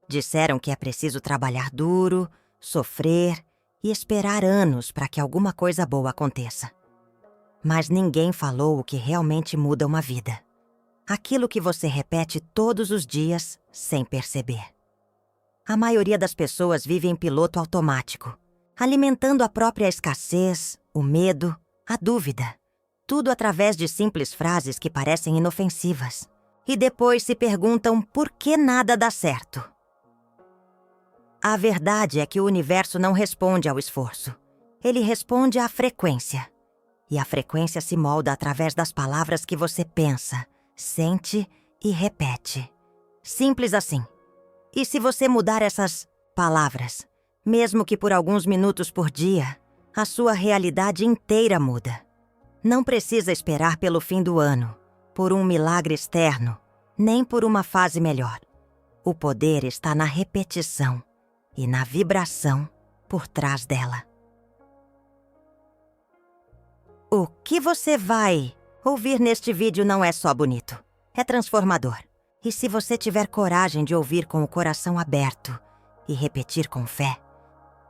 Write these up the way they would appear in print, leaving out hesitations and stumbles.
Disseram que é preciso trabalhar duro, sofrer e esperar anos para que alguma coisa boa aconteça. Mas ninguém falou o que realmente muda uma vida. Aquilo que você repete todos os dias sem perceber. A maioria das pessoas vive em piloto automático, alimentando a própria escassez, o medo, a dúvida. Tudo através de simples frases que parecem inofensivas. E depois se perguntam por que nada dá certo. A verdade é que o universo não responde ao esforço. Ele responde à frequência. E a frequência se molda através das palavras que você pensa, sente e repete. Simples assim. E se você mudar essas palavras, mesmo que por alguns minutos por dia, a sua realidade inteira muda. Não precisa esperar pelo fim do ano, por um milagre externo, nem por uma fase melhor. O poder está na repetição e na vibração por trás dela. O que você vai ouvir neste vídeo não é só bonito, é transformador. E se você tiver coragem de ouvir com o coração aberto e repetir com fé,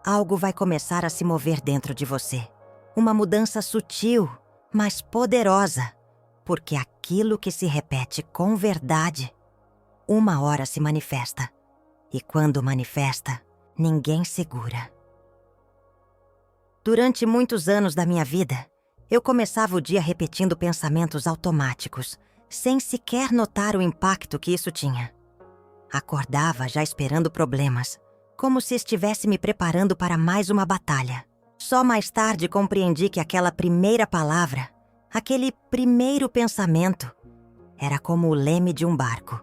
algo vai começar a se mover dentro de você. Uma mudança sutil, mas poderosa, porque aquilo que se repete com verdade, uma hora se manifesta. E quando manifesta, ninguém segura. Durante muitos anos da minha vida, eu começava o dia repetindo pensamentos automáticos, sem sequer notar o impacto que isso tinha. Acordava já esperando problemas, como se estivesse me preparando para mais uma batalha. Só mais tarde compreendi que aquela primeira palavra, aquele primeiro pensamento, era como o leme de um barco.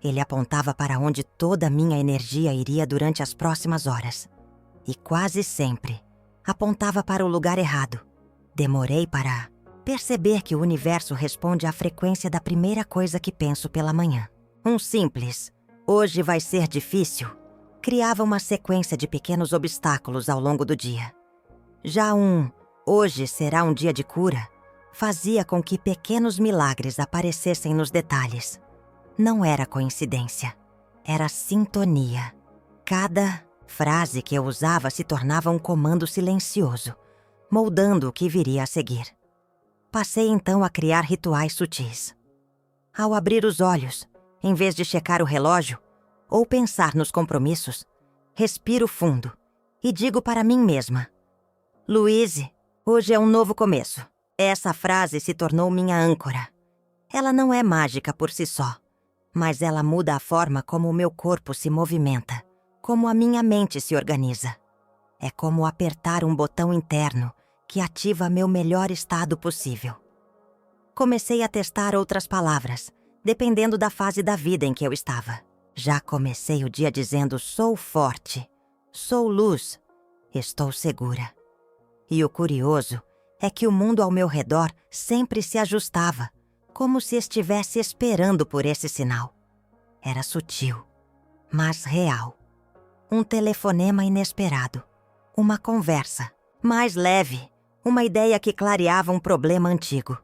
Ele apontava para onde toda a minha energia iria durante as próximas horas. E quase sempre apontava para o lugar errado. Demorei para perceber que o universo responde à frequência da primeira coisa que penso pela manhã. Um simples, hoje vai ser difícil, criava uma sequência de pequenos obstáculos ao longo do dia. Já hoje será um dia de cura, fazia com que pequenos milagres aparecessem nos detalhes. Não era coincidência, era sintonia. Cada frase que eu usava se tornava um comando silencioso, moldando o que viria a seguir. Passei então a criar rituais sutis. Ao abrir os olhos, em vez de checar o relógio ou pensar nos compromissos, respiro fundo e digo para mim mesma: Louise, hoje é um novo começo. Essa frase se tornou minha âncora. Ela não é mágica por si só, mas ela muda a forma como o meu corpo se movimenta, como a minha mente se organiza. É como apertar um botão interno que ativa meu melhor estado possível. Comecei a testar outras palavras, dependendo da fase da vida em que eu estava. Já comecei o dia dizendo: sou forte, sou luz, estou segura. E o curioso é que o mundo ao meu redor sempre se ajustava, como se estivesse esperando por esse sinal. Era sutil, mas real. Um telefonema inesperado, uma conversa mais leve, uma ideia que clareava um problema antigo.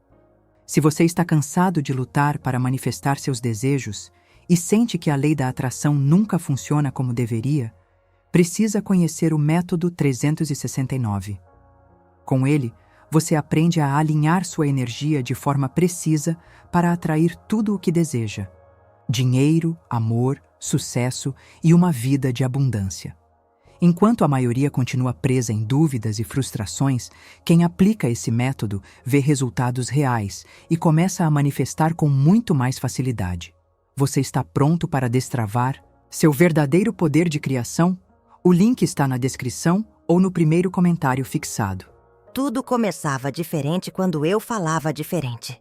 Se você está cansado de lutar para manifestar seus desejos e sente que a lei da atração nunca funciona como deveria, precisa conhecer o método 369. Com ele, você aprende a alinhar sua energia de forma precisa para atrair tudo o que deseja: dinheiro, amor, sucesso e uma vida de abundância. Enquanto a maioria continua presa em dúvidas e frustrações, quem aplica esse método vê resultados reais e começa a manifestar com muito mais facilidade. Você está pronto para destravar seu verdadeiro poder de criação? O link está na descrição ou no primeiro comentário fixado. Tudo começava diferente quando eu falava diferente.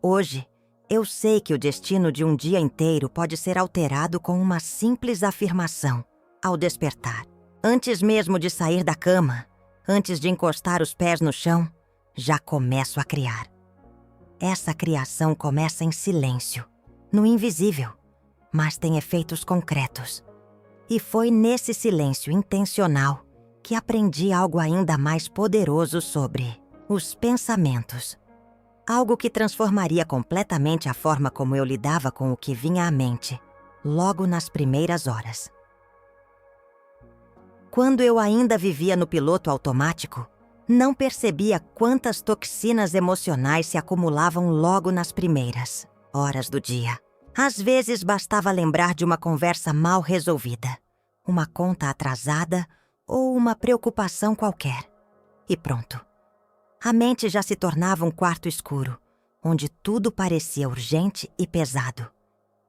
Hoje, eu sei que o destino de um dia inteiro pode ser alterado com uma simples afirmação ao despertar. Antes mesmo de sair da cama, antes de encostar os pés no chão, já começo a criar. Essa criação começa em silêncio, no invisível, mas tem efeitos concretos. E foi nesse silêncio intencional que aprendi algo ainda mais poderoso sobre os pensamentos. Algo que transformaria completamente a forma como eu lidava com o que vinha à mente. logo nas primeiras horas. Quando eu ainda vivia no piloto automático, não percebia quantas toxinas emocionais se acumulavam logo nas primeiras horas do dia. Às vezes bastava lembrar de uma conversa mal resolvida, uma conta atrasada ou uma preocupação qualquer. E pronto. A mente já se tornava um quarto escuro, onde tudo parecia urgente e pesado.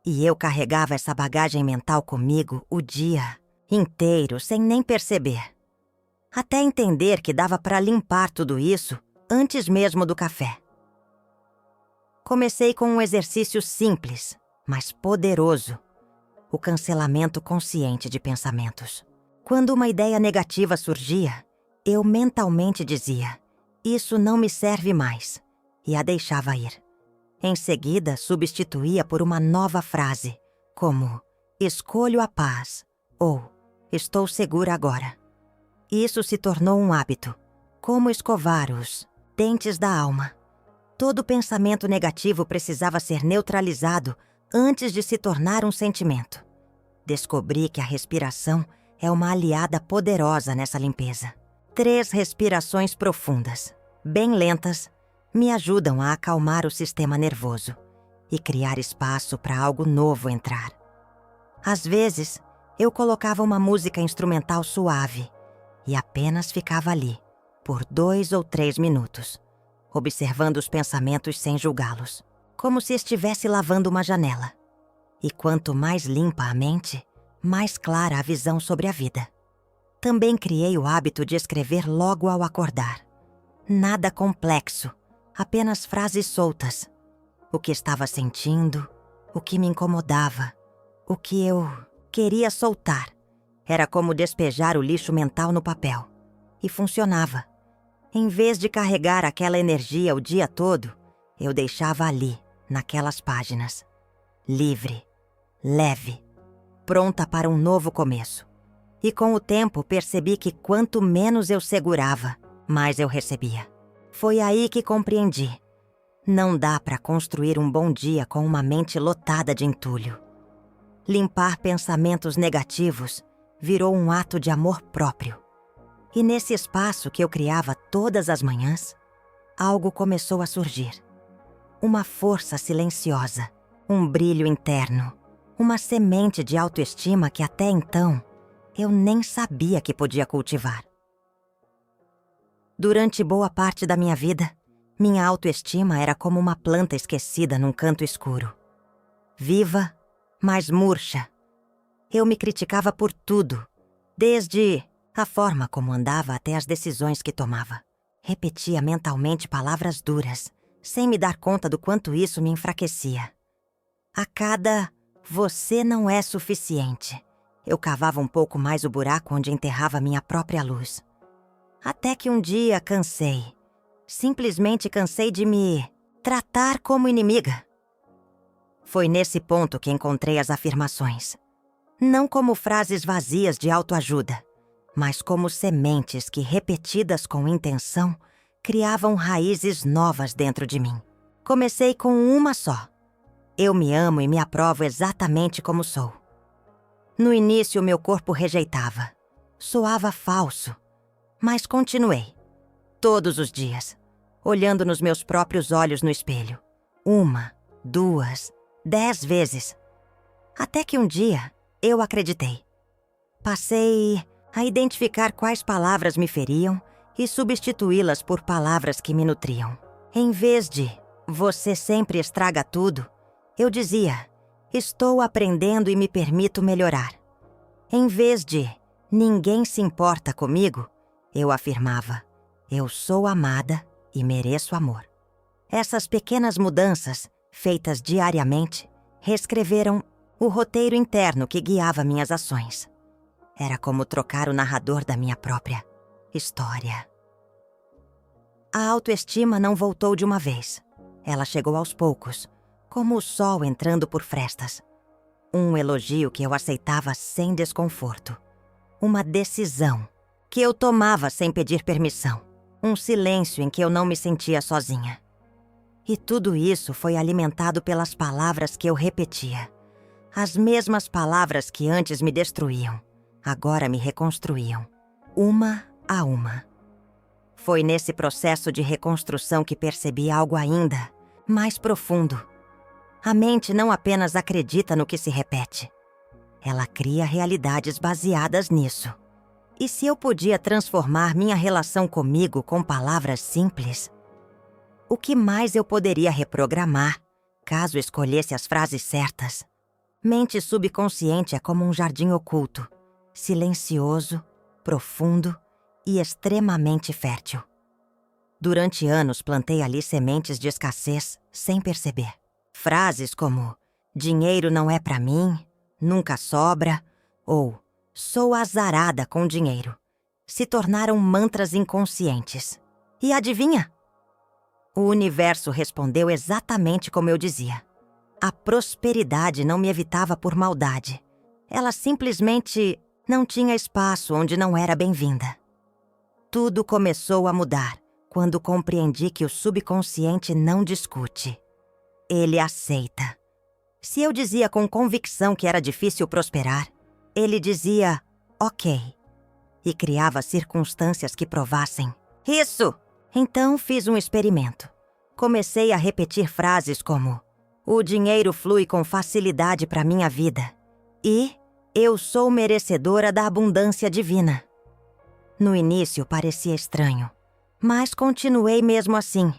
E eu carregava essa bagagem mental comigo o dia inteiro, sem nem perceber. Até entender que dava para limpar tudo isso antes mesmo do café. Comecei com um exercício simples, mas poderoso: o cancelamento consciente de pensamentos. Quando uma ideia negativa surgia, eu mentalmente dizia: "Isso não me serve mais", e a deixava ir. Em seguida, substituía por uma nova frase, como "escolho a paz" ou "estou segura agora". Isso se tornou um hábito, como escovar os dentes da alma. Todo pensamento negativo precisava ser neutralizado antes de se tornar um sentimento. Descobri que a respiração é uma aliada poderosa nessa limpeza. 3 respirações profundas, bem lentas, me ajudam a acalmar o sistema nervoso e criar espaço para algo novo entrar. Às vezes, eu colocava uma música instrumental suave e apenas ficava ali, por 2 ou 3 minutos, observando os pensamentos sem julgá-los, como se estivesse lavando uma janela. E quanto mais limpa a mente, mais clara a visão sobre a vida. Também criei o hábito de escrever logo ao acordar. Nada complexo, apenas frases soltas. O que estava sentindo, o que me incomodava, o que eu queria soltar. Era como despejar o lixo mental no papel. E funcionava. Em vez de carregar aquela energia o dia todo, eu deixava ali, naquelas páginas. Livre, leve, pronta para um novo começo. E com o tempo percebi que quanto menos eu segurava, mais eu recebia. Foi aí que compreendi: não dá para construir um bom dia com uma mente lotada de entulho. Limpar pensamentos negativos virou um ato de amor próprio. E nesse espaço que eu criava todas as manhãs, algo começou a surgir. Uma força silenciosa, um brilho interno, uma semente de autoestima que até então eu nem sabia que podia cultivar. Durante boa parte da minha vida, minha autoestima era como uma planta esquecida num canto escuro. Viva, mas murcha. Eu me criticava por tudo, desde a forma como andava até as decisões que tomava. Repetia mentalmente palavras duras, sem me dar conta do quanto isso me enfraquecia. A cada "você não é suficiente", eu cavava um pouco mais o buraco onde enterrava minha própria luz. Até que um dia cansei. Simplesmente cansei de me tratar como inimiga. Foi nesse ponto que encontrei as afirmações. Não como frases vazias de autoajuda, mas como sementes que, repetidas com intenção, criavam raízes novas dentro de mim. Comecei com uma só: eu me amo e me aprovo exatamente como sou. No início, meu corpo rejeitava. Soava falso. Mas continuei. Todos os dias. Olhando nos meus próprios olhos no espelho. 1, 2, 10 vezes. Até que um dia, eu acreditei. Passei a identificar quais palavras me feriam e substituí-las por palavras que me nutriam. Em vez de "você sempre estraga tudo", eu dizia: "estou aprendendo e me permito melhorar". Em vez de "ninguém se importa comigo", eu afirmava: "eu sou amada e mereço amor". Essas pequenas mudanças, feitas diariamente, reescreveram o roteiro interno que guiava minhas ações. Era como trocar o narrador da minha própria história. A autoestima não voltou de uma vez. Ela chegou aos poucos, como o sol entrando por frestas. Um elogio que eu aceitava sem desconforto. Uma decisão que eu tomava sem pedir permissão. Um silêncio em que eu não me sentia sozinha. E tudo isso foi alimentado pelas palavras que eu repetia. As mesmas palavras que antes me destruíam, agora me reconstruíam, uma a uma. Foi nesse processo de reconstrução que percebi algo ainda mais profundo. A mente não apenas acredita no que se repete. Ela cria realidades baseadas nisso. E se eu podia transformar minha relação comigo com palavras simples, o que mais eu poderia reprogramar, caso escolhesse as frases certas? Mente subconsciente é como um jardim oculto, silencioso, profundo e extremamente fértil. Durante anos plantei ali sementes de escassez sem perceber. Frases como "dinheiro não é pra mim", "nunca sobra" ou "sou azarada com dinheiro" se tornaram mantras inconscientes. E adivinha? O universo respondeu exatamente como eu dizia. A prosperidade não me evitava por maldade. Ela simplesmente não tinha espaço onde não era bem-vinda. Tudo começou a mudar quando compreendi que o subconsciente não discute. Ele aceita. Se eu dizia com convicção que era difícil prosperar, ele dizia "ok" e criava circunstâncias que provassem "isso". Então fiz um experimento. Comecei a repetir frases como "o dinheiro flui com facilidade para minha vida" e "eu sou merecedora da abundância divina". No início parecia estranho, mas continuei mesmo assim,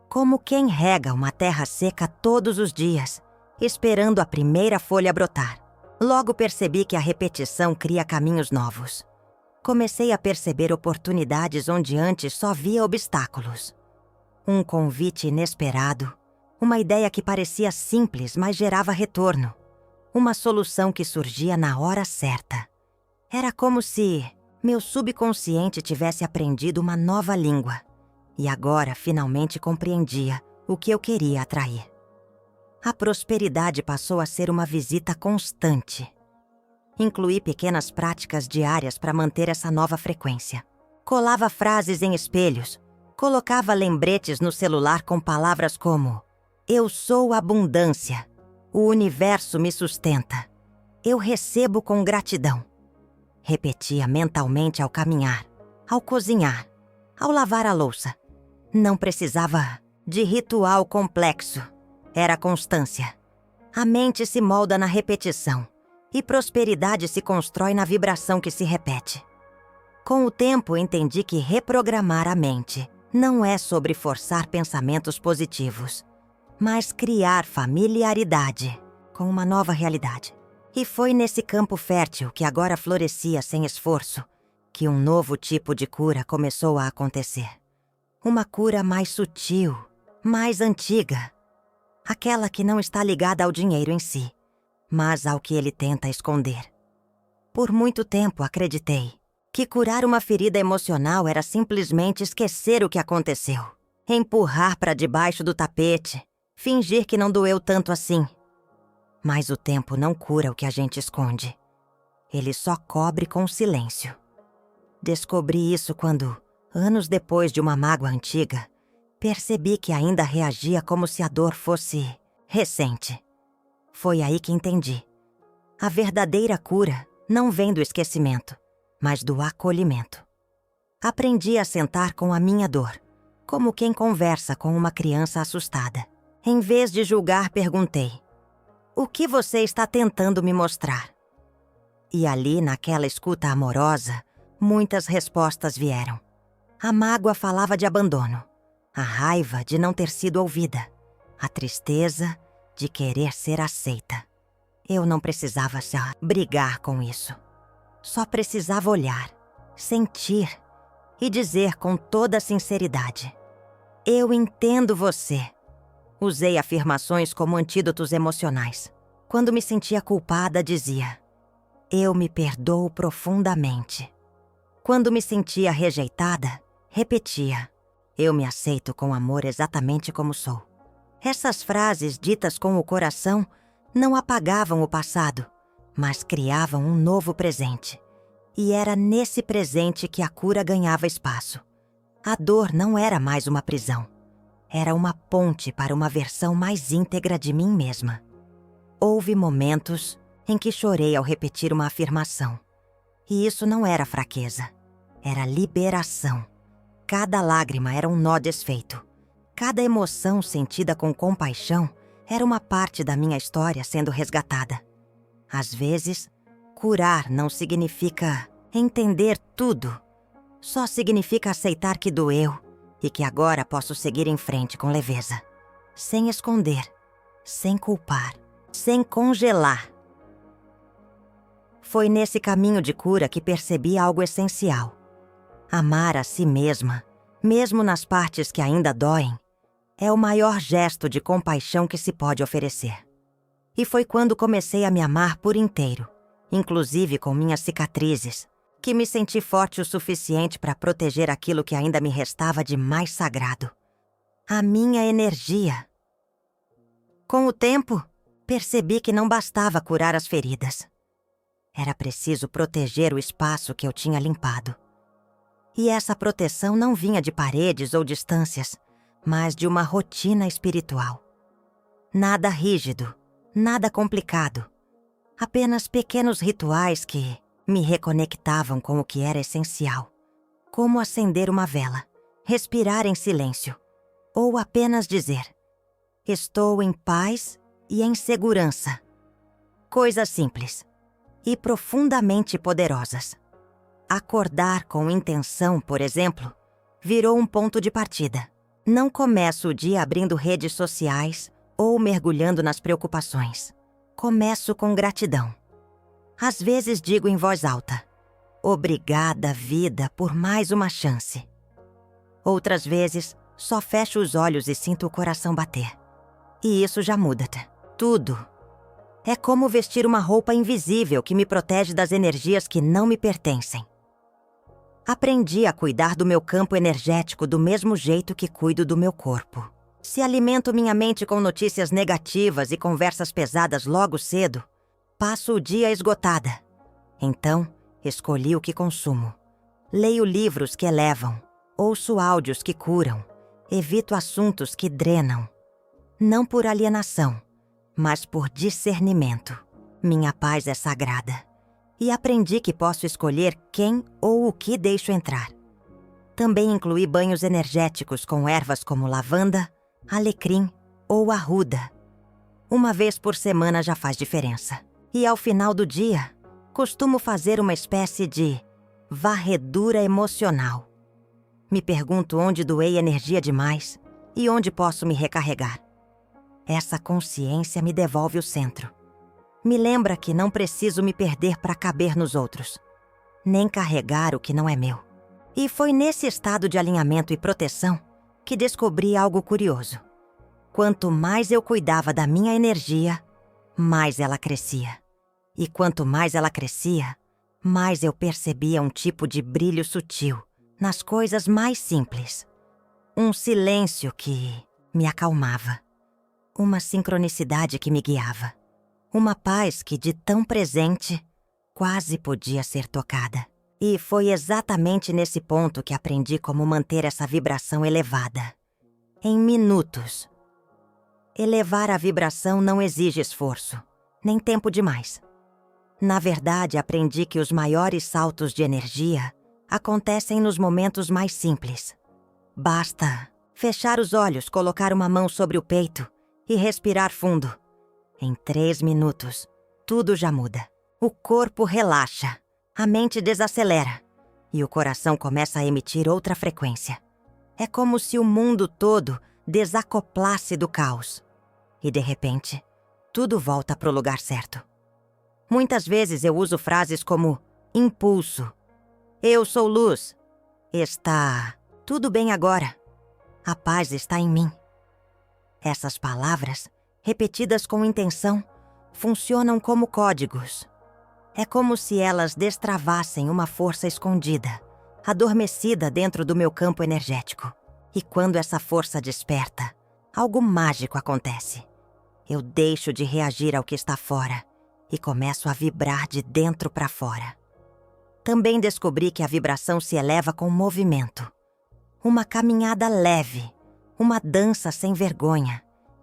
como quem rega uma terra seca todos os dias, esperando a primeira folha brotar. Logo percebi que a repetição cria caminhos novos. Comecei a perceber oportunidades onde antes só via obstáculos. Um convite inesperado, uma ideia que parecia simples, mas gerava retorno. Uma solução que surgia na hora certa. Era como se meu subconsciente tivesse aprendido uma nova língua e agora finalmente compreendia o que eu queria atrair. A prosperidade passou a ser uma visita constante. Incluí pequenas práticas diárias para manter essa nova frequência. Colava frases em espelhos, colocava lembretes no celular com palavras como "eu sou abundância", "o universo me sustenta", "eu recebo com gratidão". Repetia mentalmente ao caminhar, ao cozinhar, ao lavar a louça. Não precisava de ritual complexo. Era constância. A mente se molda na repetição e prosperidade se constrói na vibração que se repete. Com o tempo, entendi que reprogramar a mente não é sobre forçar pensamentos positivos, mas criar familiaridade com uma nova realidade. E foi nesse campo fértil que agora florescia sem esforço que um novo tipo de cura começou a acontecer. Uma cura mais sutil, mais antiga. Aquela que não está ligada ao dinheiro em si, mas ao que ele tenta esconder. Por muito tempo acreditei que curar uma ferida emocional era simplesmente esquecer o que aconteceu, empurrar para debaixo do tapete, fingir que não doeu tanto assim. Mas o tempo não cura o que a gente esconde. Ele só cobre com silêncio. Descobri isso quando, anos depois de uma mágoa antiga, percebi que ainda reagia como se a dor fosse recente. Foi aí que entendi. A verdadeira cura não vem do esquecimento, mas do acolhimento. Aprendi a sentar com a minha dor, como quem conversa com uma criança assustada. Em vez de julgar, perguntei: "O que você está tentando me mostrar?" E ali, naquela escuta amorosa, muitas respostas vieram. A mágoa falava de abandono. A raiva de não ter sido ouvida. A tristeza de querer ser aceita. Eu não precisava só brigar com isso. Só precisava olhar, sentir e dizer com toda sinceridade: "Eu entendo você." Usei afirmações como antídotos emocionais. Quando me sentia culpada, dizia: "Eu me perdoo profundamente." Quando me sentia rejeitada, repetia: "Eu me aceito com amor exatamente como sou." Essas frases ditas com o coração não apagavam o passado, mas criavam um novo presente. E era nesse presente que a cura ganhava espaço. A dor não era mais uma prisão. Era uma ponte para uma versão mais íntegra de mim mesma. Houve momentos em que chorei ao repetir uma afirmação. E isso não era fraqueza, era liberação. Cada lágrima era um nó desfeito. Cada emoção sentida com compaixão era uma parte da minha história sendo resgatada. Às vezes, curar não significa entender tudo. Só significa aceitar que doeu e que agora posso seguir em frente com leveza. Sem esconder, sem culpar, sem congelar. Foi nesse caminho de cura que percebi algo essencial. Amar a si mesma, mesmo nas partes que ainda doem, é o maior gesto de compaixão que se pode oferecer. E foi quando comecei a me amar por inteiro, inclusive com minhas cicatrizes, que me senti forte o suficiente para proteger aquilo que ainda me restava de mais sagrado: a minha energia. Com o tempo, percebi que não bastava curar as feridas. Era preciso proteger o espaço que eu tinha limpado. E essa proteção não vinha de paredes ou distâncias, mas de uma rotina espiritual. Nada rígido, nada complicado. Apenas pequenos rituais que me reconectavam com o que era essencial. Como acender uma vela, respirar em silêncio, ou apenas dizer: estou em paz e em segurança. Coisas simples e profundamente poderosas. Acordar com intenção, por exemplo, virou um ponto de partida. Não começo o dia abrindo redes sociais ou mergulhando nas preocupações. Começo com gratidão. Às vezes digo em voz alta: obrigada, vida, por mais uma chance. Outras vezes, só fecho os olhos e sinto o coração bater. E isso já muda tudo. É como vestir uma roupa invisível que me protege das energias que não me pertencem. Aprendi a cuidar do meu campo energético do mesmo jeito que cuido do meu corpo. Se alimento minha mente com notícias negativas e conversas pesadas logo cedo, passo o dia esgotada. Então, escolhi o que consumo. Leio livros que elevam, ouço áudios que curam, evito assuntos que drenam. Não por alienação, mas por discernimento. Minha paz é sagrada. E aprendi que posso escolher quem ou o que deixo entrar. Também incluí banhos energéticos com ervas como lavanda, alecrim ou arruda. Uma vez por semana já faz diferença. E ao final do dia, costumo fazer uma espécie de varredura emocional. Me pergunto onde doei energia demais e onde posso me recarregar. Essa consciência me devolve o centro. Me lembra que não preciso me perder para caber nos outros, nem carregar o que não é meu. E foi nesse estado de alinhamento e proteção que descobri algo curioso. Quanto mais eu cuidava da minha energia, mais ela crescia. E quanto mais ela crescia, mais eu percebia um tipo de brilho sutil nas coisas mais simples. Um silêncio que me acalmava. Uma sincronicidade que me guiava. Uma paz que, de tão presente, quase podia ser tocada. E foi exatamente nesse ponto que aprendi como manter essa vibração elevada. Em minutos. Elevar a vibração não exige esforço, nem tempo demais. Na verdade, aprendi que os maiores saltos de energia acontecem nos momentos mais simples. Basta fechar os olhos, colocar uma mão sobre o peito e respirar fundo. Em 3 minutos, tudo já muda. O corpo relaxa, a mente desacelera e o coração começa a emitir outra frequência. É como se o mundo todo desacoplasse do caos. E, de repente, tudo volta para o lugar certo. Muitas vezes eu uso frases como impulso, eu sou luz, está tudo bem agora, a paz está em mim. Essas palavras, repetidas com intenção, funcionam como códigos. É como se elas destravassem uma força escondida, adormecida dentro do meu campo energético. E quando essa força desperta, algo mágico acontece. Eu deixo de reagir ao que está fora e começo a vibrar de dentro para fora. Também descobri que a vibração se eleva com movimento. Uma caminhada leve, uma dança sem vergonha.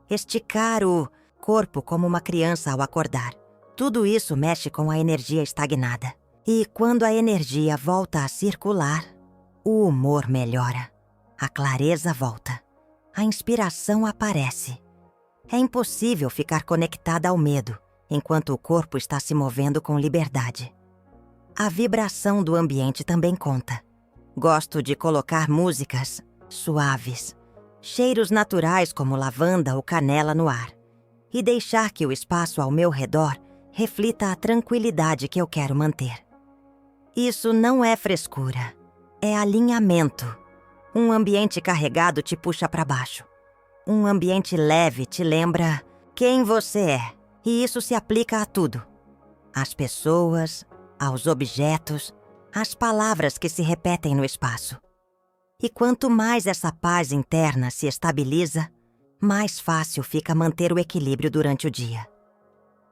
Esticar o corpo como uma criança ao acordar. Tudo isso mexe com a energia estagnada. E quando a energia volta a circular, o humor melhora, a clareza volta, a inspiração aparece. É impossível ficar conectada ao medo enquanto o corpo está se movendo com liberdade. A vibração do ambiente também conta. Gosto de colocar músicas suaves, cheiros naturais como lavanda ou canela no ar, e deixar que o espaço ao meu redor reflita a tranquilidade que eu quero manter. Isso não é frescura, é alinhamento. Um ambiente carregado te puxa para baixo. Um ambiente leve te lembra quem você é, e isso se aplica a tudo. Às pessoas, aos objetos, às palavras que se repetem no espaço. E quanto mais essa paz interna se estabiliza, mais fácil fica manter o equilíbrio durante o dia.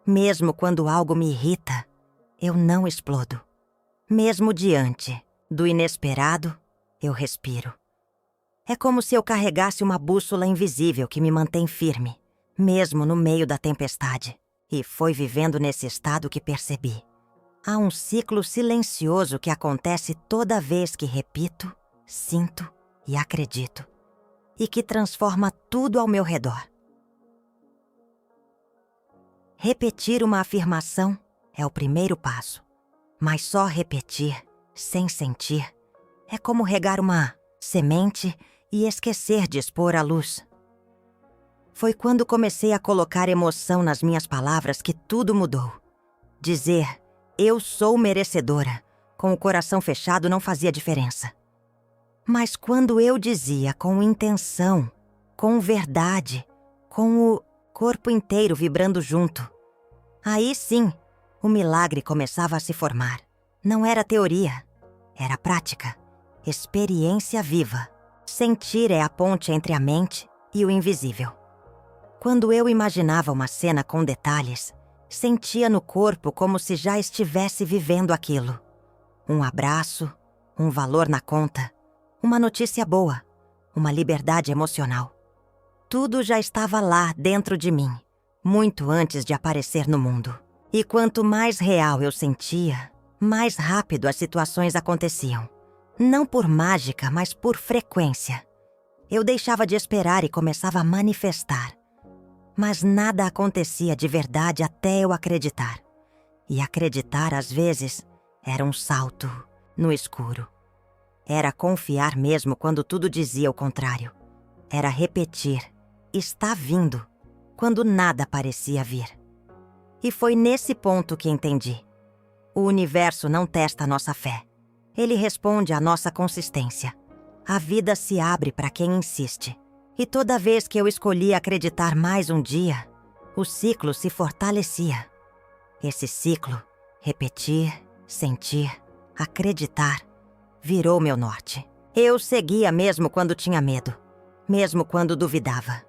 Mesmo quando algo me irrita, eu não explodo. Mesmo diante do inesperado, eu respiro. É como se eu carregasse uma bússola invisível que me mantém firme, mesmo no meio da tempestade. E foi vivendo nesse estado que percebi. Há um ciclo silencioso que acontece toda vez que repito, sinto e acredito, e que transforma tudo ao meu redor. Repetir uma afirmação é o primeiro passo, mas só repetir, sem sentir, é como regar uma semente e esquecer de expor a luz. Foi quando comecei a colocar emoção nas minhas palavras que tudo mudou. Dizer "eu sou merecedora" com o coração fechado não fazia diferença. Mas quando eu dizia com intenção, com verdade, com o corpo inteiro vibrando junto, aí sim, o milagre começava a se formar. Não era teoria, era prática, experiência viva. Sentir é a ponte entre a mente e o invisível. Quando eu imaginava uma cena com detalhes, sentia no corpo como se já estivesse vivendo aquilo. Um abraço, um valor na conta, uma notícia boa, uma liberdade emocional. Tudo já estava lá dentro de mim, muito antes de aparecer no mundo. E quanto mais real eu sentia, mais rápido as situações aconteciam. Não por mágica, mas por frequência. Eu deixava de esperar e começava a manifestar. Mas nada acontecia de verdade até eu acreditar. E acreditar, às vezes, era um salto no escuro. Era confiar mesmo quando tudo dizia o contrário. Era repetir, está vindo, quando nada parecia vir. E foi nesse ponto que entendi. O universo não testa nossa fé. Ele responde à nossa consistência. A vida se abre para quem insiste. E toda vez que eu escolhia acreditar mais um dia, o ciclo se fortalecia. Esse ciclo, repetir, sentir, acreditar, virou meu norte. Eu seguia mesmo quando tinha medo, mesmo quando duvidava,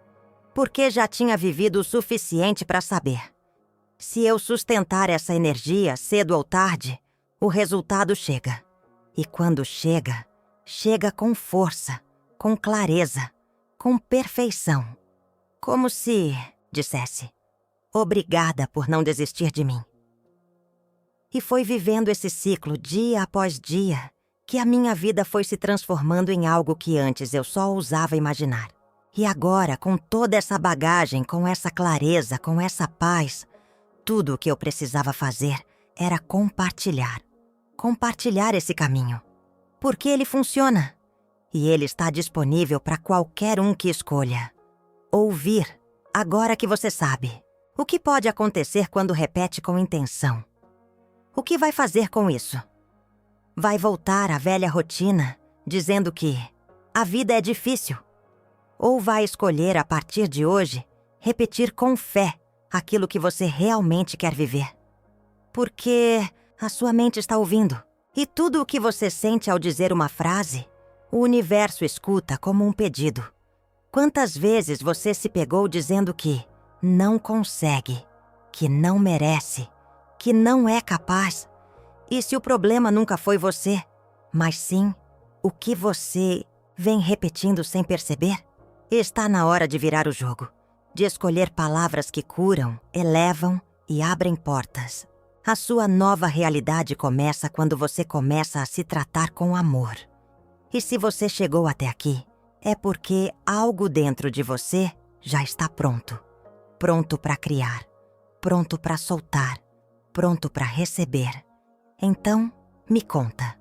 porque já tinha vivido o suficiente para saber. Se eu sustentar essa energia cedo ou tarde, o resultado chega. E quando chega, chega com força, com clareza, com perfeição. Como se dissesse, obrigada por não desistir de mim. E foi vivendo esse ciclo dia após dia que a minha vida foi se transformando em algo que antes eu só ousava imaginar. E agora, com toda essa bagagem, com essa clareza, com essa paz, tudo o que eu precisava fazer era compartilhar. Compartilhar esse caminho. Porque ele funciona. E ele está disponível para qualquer um que escolha. Ouvir, agora que você sabe. O que pode acontecer quando repete com intenção? O que vai fazer com isso? Vai voltar à velha rotina, dizendo que a vida é difícil? Ou vai escolher, a partir de hoje, repetir com fé aquilo que você realmente quer viver? Porque a sua mente está ouvindo. E tudo o que você sente ao dizer uma frase, o universo escuta como um pedido. Quantas vezes você se pegou dizendo que não consegue, que não merece, que não é capaz? E se o problema nunca foi você, mas sim o que você vem repetindo sem perceber? Está na hora de virar o jogo, de escolher palavras que curam, elevam e abrem portas. A sua nova realidade começa quando você começa a se tratar com amor. E se você chegou até aqui, é porque algo dentro de você já está pronto. Pronto para criar, pronto para soltar, pronto para receber. Então, me conta,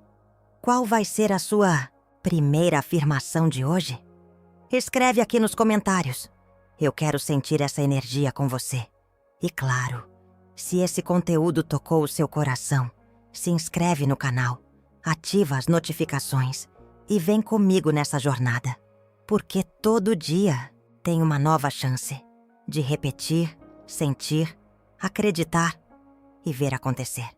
qual vai ser a sua primeira afirmação de hoje? Escreve aqui nos comentários. Eu quero sentir essa energia com você. E claro, se esse conteúdo tocou o seu coração, se inscreve no canal, ativa as notificações e vem comigo nessa jornada. Porque todo dia tem uma nova chance de repetir, sentir, acreditar e ver acontecer.